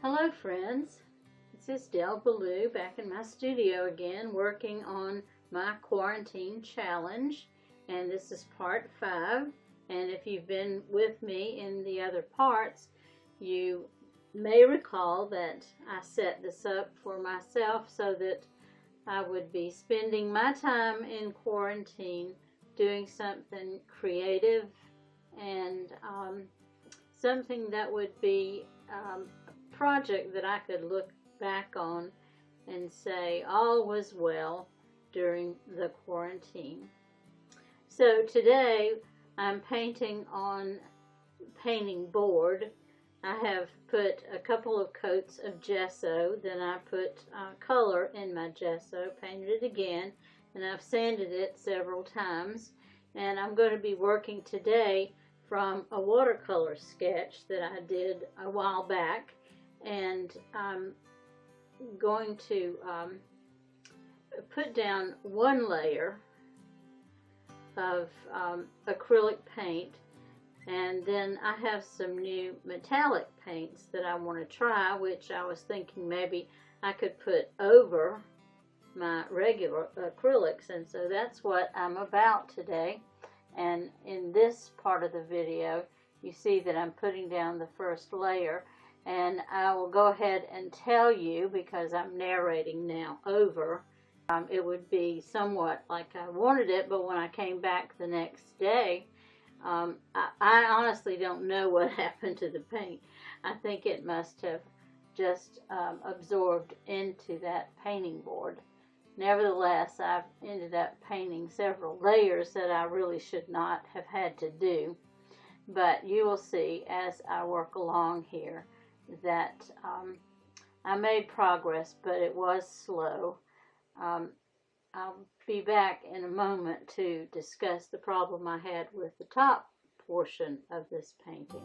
Hello friends, this is Del Ballou back in my studio again working on my quarantine challenge, and this is part 5. And if you've been with me in the other parts, you may recall that I set this up for myself so that I would be spending my time in quarantine doing something creative and something that would be a project that I could look back on and say all was well during the quarantine. So today I'm painting on painting board. I have put a couple of coats of gesso, then I put color in my gesso, painted it again, and I've sanded it several times. And I'm going to be working today from a watercolor sketch that I did a while back, and I'm going to put down one layer of acrylic paint, and then I have some new metallic paints that I want to try, which I was thinking maybe I could put over my regular acrylics, and so that's what I'm about today. And in this part of the video you see that I'm putting down the first layer, and I will go ahead and tell you, because I'm narrating now over, it would be somewhat like I wanted it, but when I came back the next day, I honestly don't know what happened to the paint. I think it must have just absorbed into that painting board. Nevertheless, I've ended up painting several layers that I really should not have had to do. But you will see as I work along here that I made progress, but it was slow. I'll be back in a moment to discuss the problem I had with the top portion of this painting.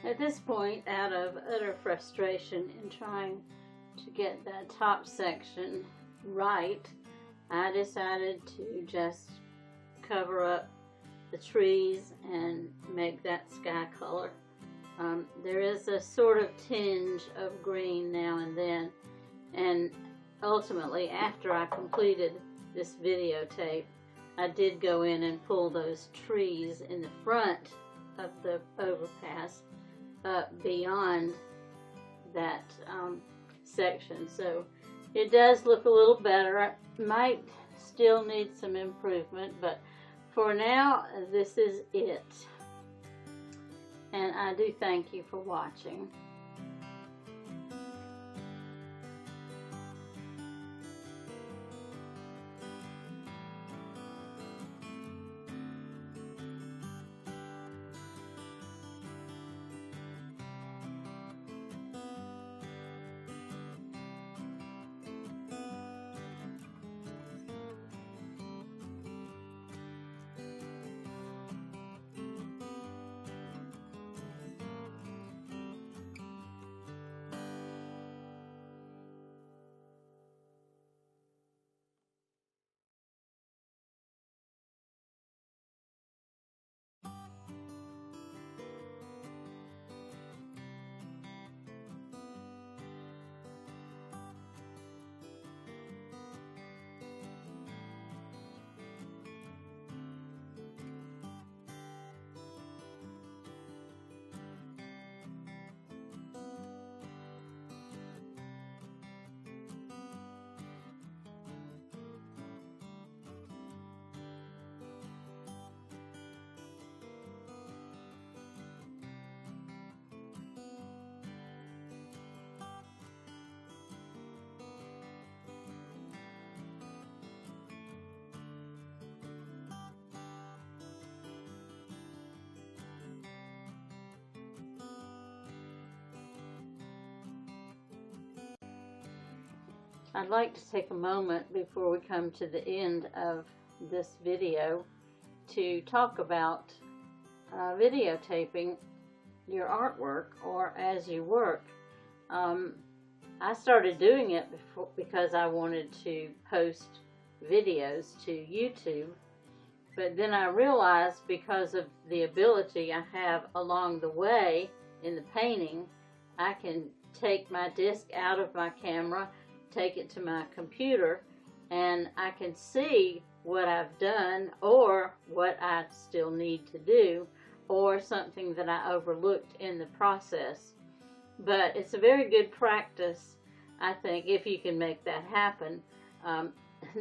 At this point, out of utter frustration in trying to get that top section right, I decided to just cover up the trees and make that sky color. There is a sort of tinge of green now and then, and ultimately, after I completed this videotape, I did go in and pull those trees in the front of the overpass up beyond that section, so it does look a little better. It might still need some improvement, but for now, this is it. And I do thank you for watching. I'd like to take a moment before we come to the end of this video to talk about videotaping your artwork or as you work. I started doing it because I wanted to post videos to YouTube, but then I realized because of the ability I have along the way in the painting, I can take my disc out of my camera, take it to my computer, and I can see what I've done or what I still need to do or something that I overlooked in the process. But it's a very good practice, I think, if you can make that happen.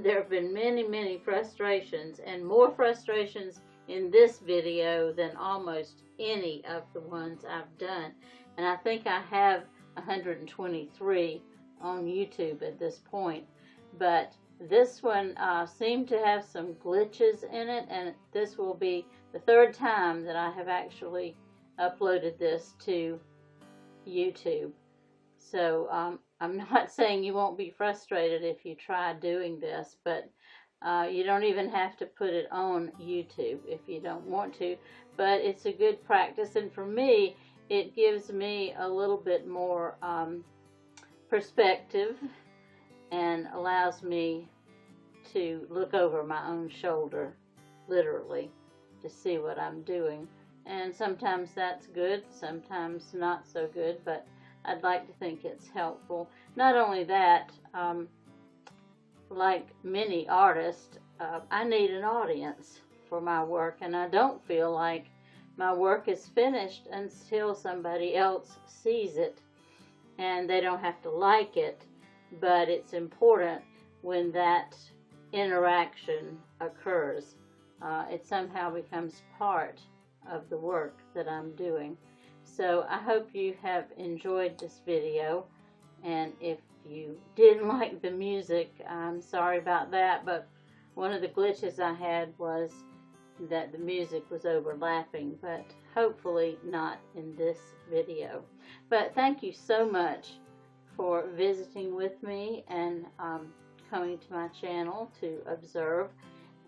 There have been many frustrations, and more frustrations in this video than almost any of the ones I've done. And I think I have 123 on YouTube at this point, but this one seemed to have some glitches in it, and this will be the third time that I have actually uploaded this to YouTube. So I'm not saying you won't be frustrated if you try doing this, but you don't even have to put it on YouTube if you don't want to, but it's a good practice, and for me it gives me a little bit more perspective and allows me to look over my own shoulder, literally, to see what I'm doing. And sometimes that's good, sometimes not so good, but I'd like to think it's helpful. Not only that, like many artists, I need an audience for my work, and I don't feel like my work is finished until somebody else sees it. And they don't have to like it, but it's important when that interaction occurs. It somehow becomes part of the work that I'm doing. So I hope you have enjoyed this video, and if you didn't like the music, I'm sorry about that, but one of the glitches I had was that the music was overlapping, but hopefully not in this video. But thank you so much for visiting with me and coming to my channel to observe,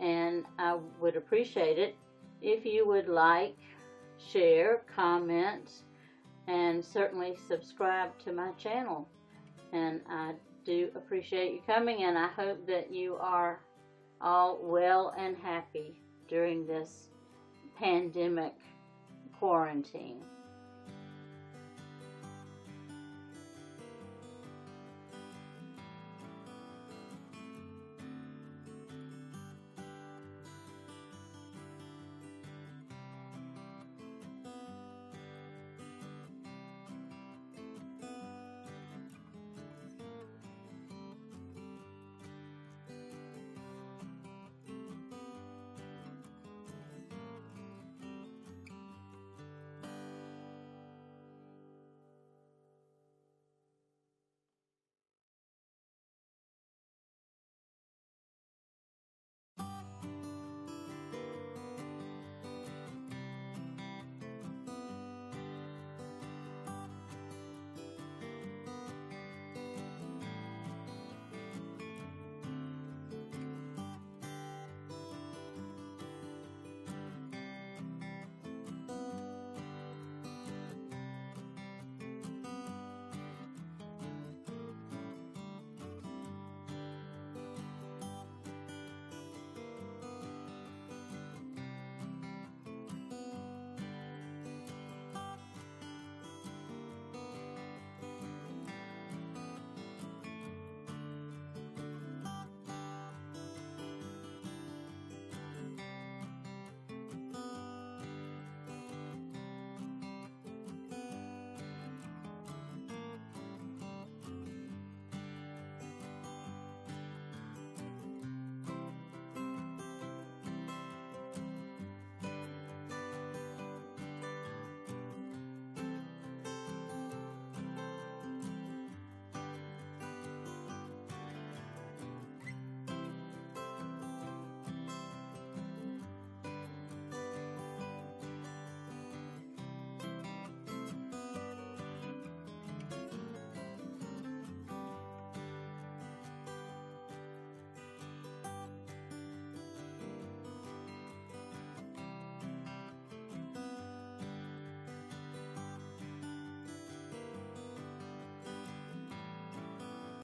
and I would appreciate it if you would like, share, comment, and certainly subscribe to my channel. And I do appreciate you coming, and I hope that you are all well and happy during this pandemic quarantine.